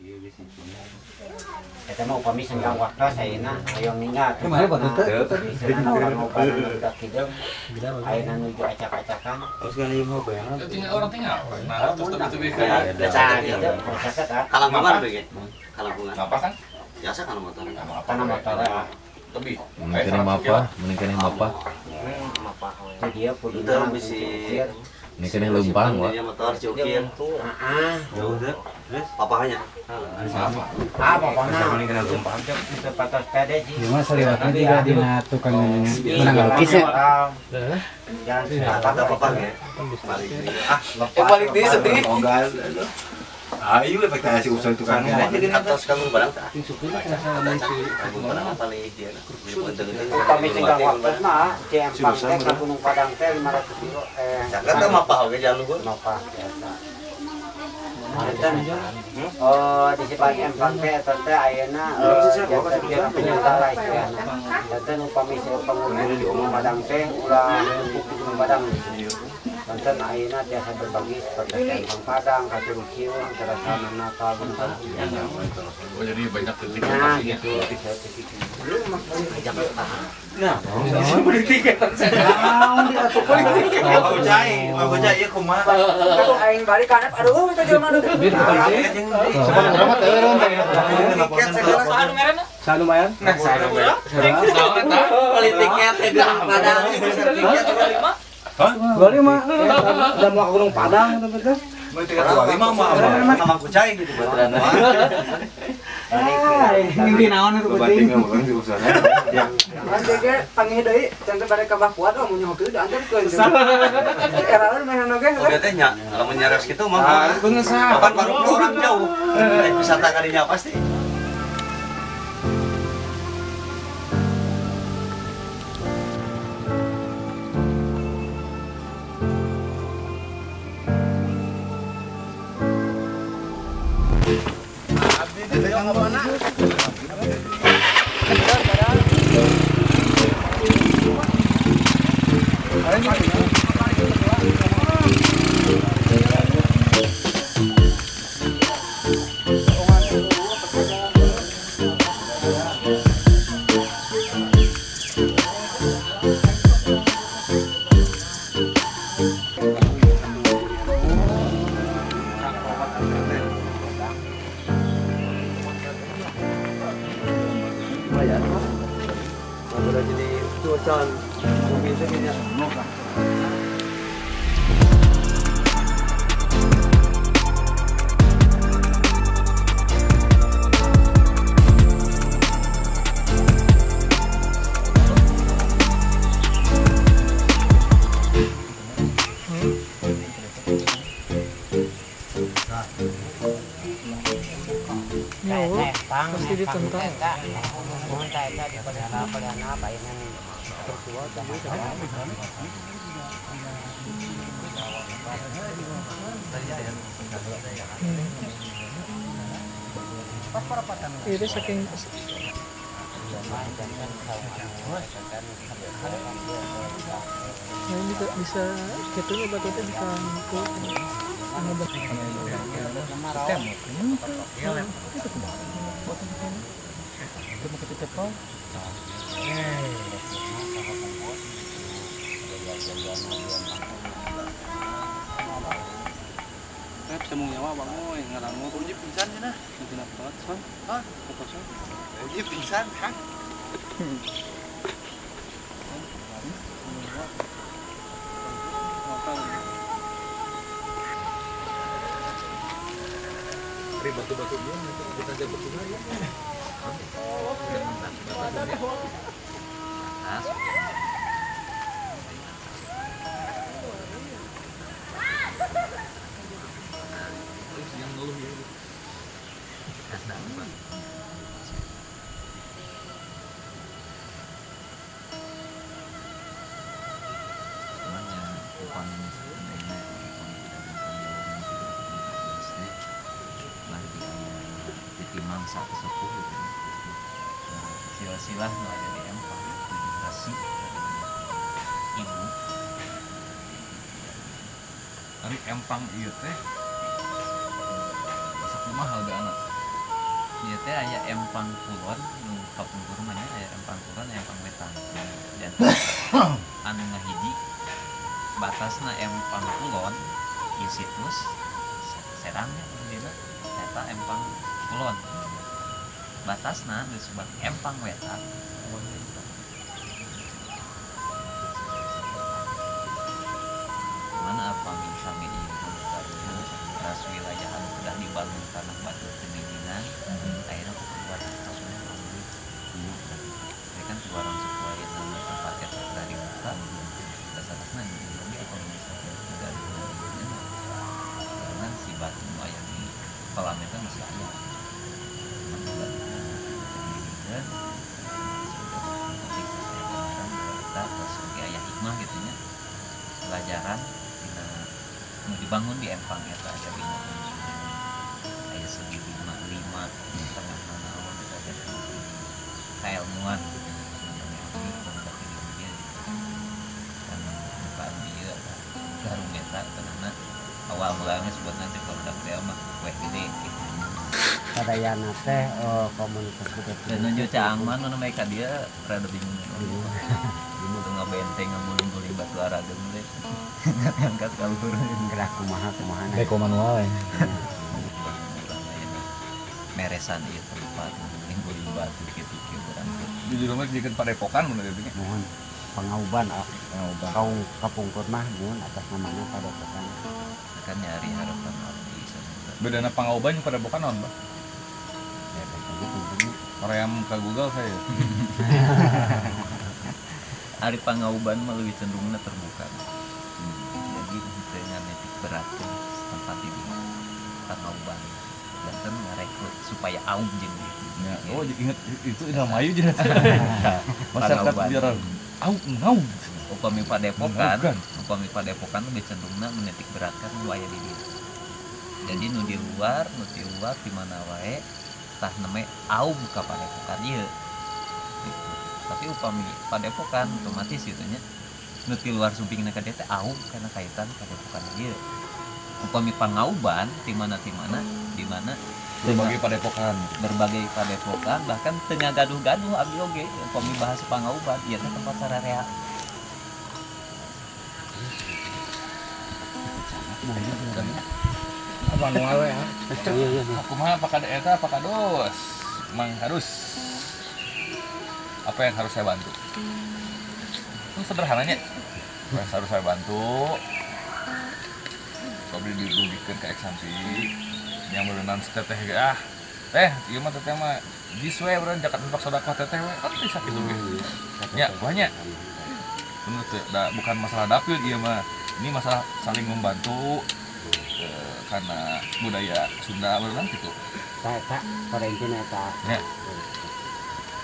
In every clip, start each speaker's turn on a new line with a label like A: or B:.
A: Kita mau upami senggang waktu saya na ayong ningat.
B: Kemarin pada tuh.
A: Misalnya orang mau pada nggak kidal, ayo nuju acak-acakan.
C: Terus kan yang mau bayang.
D: Orang tinggal. Nah, terus tapi
A: Desa gitu, acak kan.
C: Kalangkungan begitu. Kalangkungan.
D: Apa kan?
C: Biasa kan motor.
A: Karena motor
D: Lebih.
E: Mungkin yang apa? Mungkin yang apa?
A: itu dia kudu
C: Itu bisi.
E: Ini kan yang lempang, Wak.
C: Dia motor cukir. Jauh deh. Terus papahnya.
A: pokoknya itu patos pede sih.
B: Cuma seliwatnya juga di tukang menanggal lukis ya.
A: Jangan
C: Kata papa ya. Balik.
D: Balik di sedih.
F: Ayo ekspektasi usaha tukang aja
C: Jadi atas kamu barang tak.
B: Insuknya kerasa manusia.
C: Kamu barang apa nih dia?
A: upami senggang waktu mah Ciempang teh ka Gunung Padang teh 500 kilo
C: Jakarta mah apa oke jangan lupa.
A: napa biasa. Oh, di Sipang Empang teh eta teh ayeuna jantan dia penyelenggara istilahna. Jantan upami pengurus di Gunung Padang teh ulah numpuk di Gunung Padang. Jantan ayeuna tiasa berbagi seperti Empang Padang, Katurun Cium, terasa Natal, bentar.
D: Oh, jadi banyak titik
A: Nah,
D: lokasinya.
A: gitu.
C: Nah,
F: Mau cai ieu kumaha?
G: Kalau aing balik kanep, aduh itu jelema nu.
B: Sekarang berapa turun teh? Sa lumayan.
C: politiknya teh Gunung Padang.
B: Bali mah udah mau ke Gunung Padang betul-betul.
F: Mau 325 mah
C: Sama kucai gitu beneran.
B: Ini naon itu penting.
F: orang di usaha. Ya.
G: Anjege panggih deui cenah balik ka Bakuat mun nyohkeun da antar ke. Era lain mah oge.
C: Oke teh nya, kalau menyaras gitu mah. Kapan baru orang jauh. Wisata kalinya pasti. Udah jadi tuasan mungkin segini.
A: Pasti ditentang. Mohon saya di padana apa ini tertua zaman
G: Itu saking nah ini bisa kitunya batutnya bisa ngikut
C: Semua nyawa bang, ngarangu uji pingsan ya nah, kenapa banget son? Ah, kosong. Uji pingsan, kan?
D: Batu-batu dia, kita aja batu ya.
E: Timang satu sepuh gitu. Silah-silah nu aya di Empang generasi ibu. Ari Empang ieu teh masa kumaha harga anak. Ieu teh aya empang kulon nu kapungkur mah aya empang kulon aya empang wetan. Dan anu ngahiji batasna empang kulon ieu situs Serangnya dina eta empang kulon. Batasna geus bak empang wetan. Mana apa misalnya ieu ras wilayah anu sudah dibangun tanah batu kedinginan akhirnya aku keluar kasusnya lagi ini kan keluaran sebuah yang nama tempat kita dari muka dasar-dasarnya ini apa misalnya dari mana karena si batu yang di kolam itu masih ada cuman tidak kedinginan kita terus sebagai ayah hikmah gitu nya pelajaran mau dibangun di empang eta aja bina aya segi 5 tengah mana awan eta ada kailmuan ini kontak ini dia kan bukan dia garung eta karena awal mulanya sebut nanti kalau udah bel mah kue gede
A: Sadayana teh komunitas budaya
E: dan nunjuk caangman nu mereka dia rada bingung bingung ngabenteng nguling-nguling batu aragem teh ngangkat kalur
A: gerak kumaha
B: Beko manual ya.
E: meresan ieu tempat nguling-nguling batu kitu-kitu urang
D: Di rumah dijikeun Padepokan mun teh.
A: mohon pangauban kaum kapungkur mah mun atas namanya Padepokan
E: kan nyari harapan abdi
D: Bedana Pangauban jeung Padepokan naon, Mbak?
A: ya begitu
D: Korea ke Google saya.
E: Ari Pangauban mah leuwih cenderungna terbuka. Jadi dengan etik berat tempat di Pangauban dan ngarekrut supaya aum jeung gitu.
D: Ya, oh ingat itu Indramayu jeung masyarakat biar ngau.
E: Upami Padepokan lebih cenderungna menetik beratkan nu aya di dieu. Jadi nu di luar di mana wae tah neme aum ka Padepokan ieu. Tapi upami Padepokan otomatis gitu nya nu ti luar sumpingna ka dieu teh aum kana kaitan Padepokan ieu. Upami Pangauban di mana
D: Berbagai Padepokan
E: bahkan tengah gaduh-gaduh abdi oge upami bahasa Pangauban ieu teh tempat sararea.
B: Manual ya.
D: Kumaha apakah eta apakah dos? Mang harus apa yang harus saya bantu? Itu sederhananya. Yang harus saya bantu kabeh dirugikeun ke eksansi yang berenang teteh teh ieu mah teteh mah jiswe beureun jakat numpak sedekah teteh we kan bisa kitu ge. Ya banyak. Bener teh bukan masalah dapil ieu mah. Ini masalah saling membantu karena budaya Sunda berenang gitu.
A: tak pada intinya tak
D: Ya.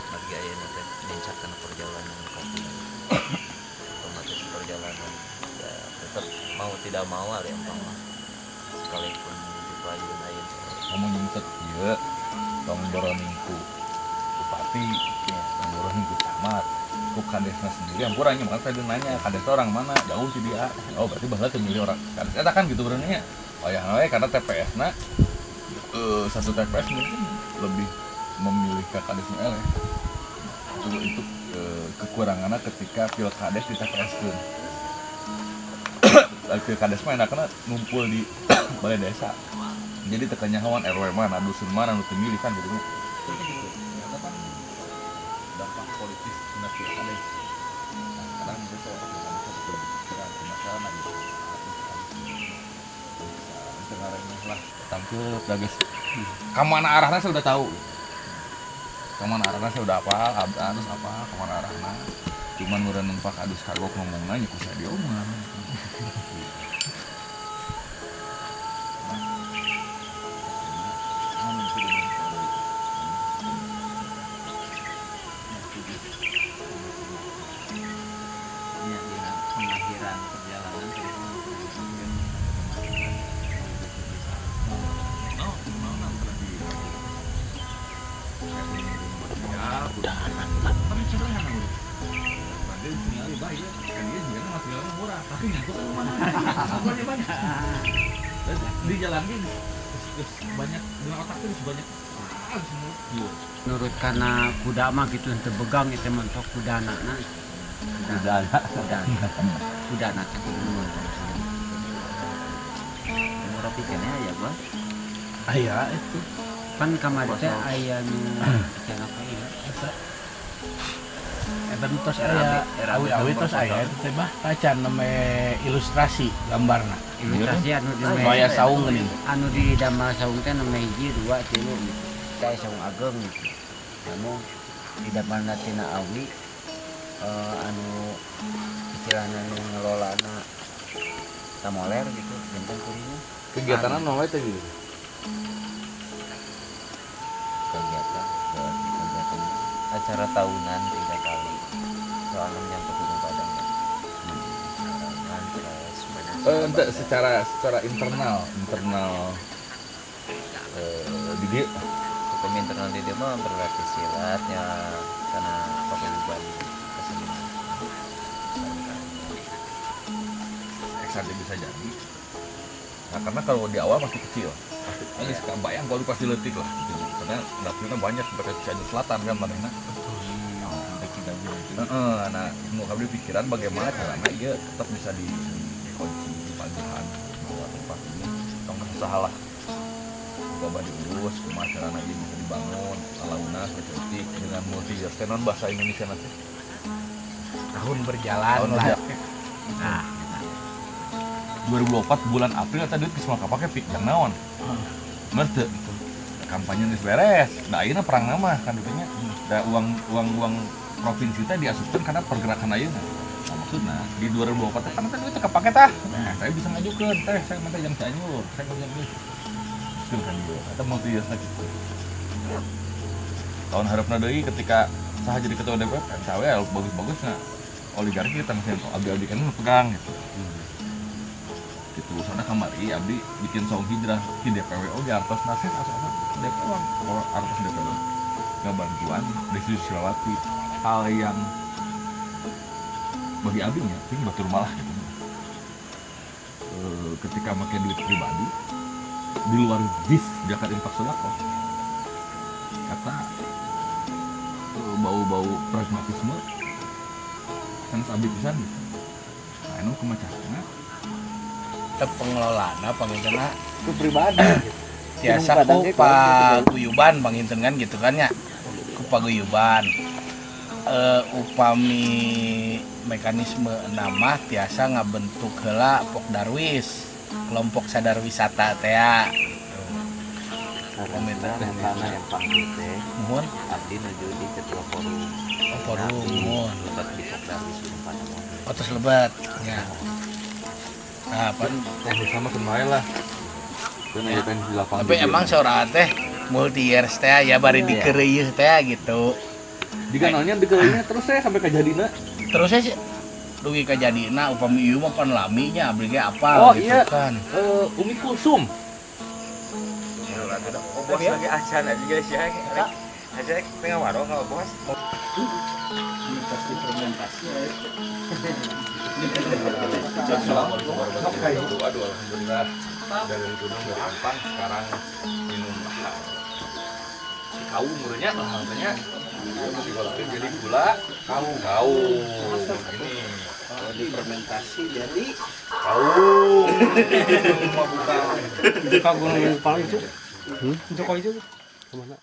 E: Bagi ayeuna teh mencakeun perjalanan kopi. Otomatis perjalanan ya tetap mau tidak mau ada yang mah. Sekalipun di payun ayeuna.
D: Kamu nyuntet ieu tong boroningku bupati, tong boroningku camat. Ku kadesna sendiri ampura nya maka saya nanya kades orang mana jauh sih dia. Oh berarti baheula teu milih orang. Kades eta kan gitu benernya. Wayah we karena TPS-na satu TPS mungkin lebih memilih ke kadesna eleh. Itu kekurangannya ketika pilkades di TPS-keun. Ke kades mah enakna ngumpul di balai desa. Jadi tekannya hawan RW mana, dusun mana nu teu milih kan gitu. Ternyata kan dampak politis dina pilkades. Sekarang bisa masalah gitu. Lah, tangkep dah guys. Kemana arahnya saya udah tahu. Kemana arahnya saya udah apa, harus apa, kemana arahnya. Cuman udah numpak adus kagok ngomongnya ku saya diomong.
E: Pengakhiran perjalanan di jalan ini banyak dengan otak itu banyak
A: Menurut karena kuda mah gitu henteu begang itu mentok kuda anakna. Kuda anak itu mentok.
E: Murah pikirnya ya Bang.
B: Aya itu.
A: Kan kamari teh aya nu cenah ka ieu.
B: Eta tos aya awi-awi tos aya itu teh mah kacan name ilustrasi gambarna.
A: Ilustrasi anu di
B: Kaya saung geuning.
A: anu di damel saung teh nu hiji 2 3 gitu. Kayak saung ageng gitu. Namun di damel tina awi anu istilahna nu ngelolana tamoler gitu, benteng kurinya.
D: Kegiatan nolai teh gitu.
E: Kegiatan acara tahunan 3 kali soalnya menyangkut Gunung Padang ya.
D: Ente secara internal di dia
E: Hukum internal di dia mah berlatih silat ya karena paguyuban kesenian.
D: saja bisa jadi. Nah karena kalau di awal masih kecil, pasti sekarang bayang kalau pasti letik lah. Gitu. Karena dapurnya banyak sampai ke Cianjur Selatan kan mana. Nah mau kami pikiran bagaimana caranya dia tetap bisa dikunci di pagihan bahwa tempat ini tong salah. Coba diurus, kumaha caranya dia bisa dibangun, alauna spesifik dengan multi year tenon bahasa Indonesia nanti.
B: Tahun berjalan lah.
D: Nah, 2024 bulan April tadi geus mah kapake pik yang naon. Merte gitu. Kampanye geus beres. Da ayeuna perang nama kan ditanya. Da uang provinsi teh diasupkeun karena pergerakan ayeuna. Nah, maksudna di 2024 kan tadi teh kapake tah. Nah, saya bisa ngajukeun teh saya minta jam Cianjur, saya kerja di itu kan dia. Eta multi year gitu. Tahun harapna deui ketika saha jadi ketua DPR, cawe bagus-bagusna oligarki kita masih abdi-abdi kan pegang gitu. Gitu soalnya kamari abdi bikin saung hijrah di DPW oge artos nasib asa-asa DPW kalau artos DPW nggak bantuan Desi Silawati hal yang bagi abdinya ini batur malah gitu. Ketika pakai duit pribadi di luar JIS Jakarta Infak Sodako kata bau-bau pragmatisme kan abdi pisan gitu. Nah, anu kemacana
B: pengelolaan pangintena
G: Itu pribadi.
B: biasa ku paguyuban panginten kan gitu kan ya ku paguyuban upami mekanisme nama tiasa ngabentuk heula Pok Darwis kelompok sadar wisata teh
E: komentar yang panggil teh
B: mohon
E: abdi nuju di ketua forum
B: mohon
E: lebat di Pokdarwis Gunung Padang
B: otos lebat ya apa
D: sama kemarin lah dan ya. Di lapangan
B: tapi emang seorang teh multi years teh ya bari dikeureuh teh gitu
D: di kanalnya dikeureuhnya terus saya sampai kejadina
B: terus saya dugi kejadina upami ieu mah pan laminya abdi ge apa
D: oh
B: gitu
D: iya
B: kan
D: Umi Kulsum
F: Bos lagi acan aja guys ya. Aja tengah warung kalau bos.
G: Pasti fermentasi.
D: Assalamualaikum warahmatullahi wabarakatuh. Aduh alhamdulillah dari Gunung dari Ampang sekarang minum kau menurutnya katanya digolongin jadi gula kau ini
G: Kalau difermentasi jadi
D: kau
G: itu kagungan yang paling itu. Itu kau itu kemana?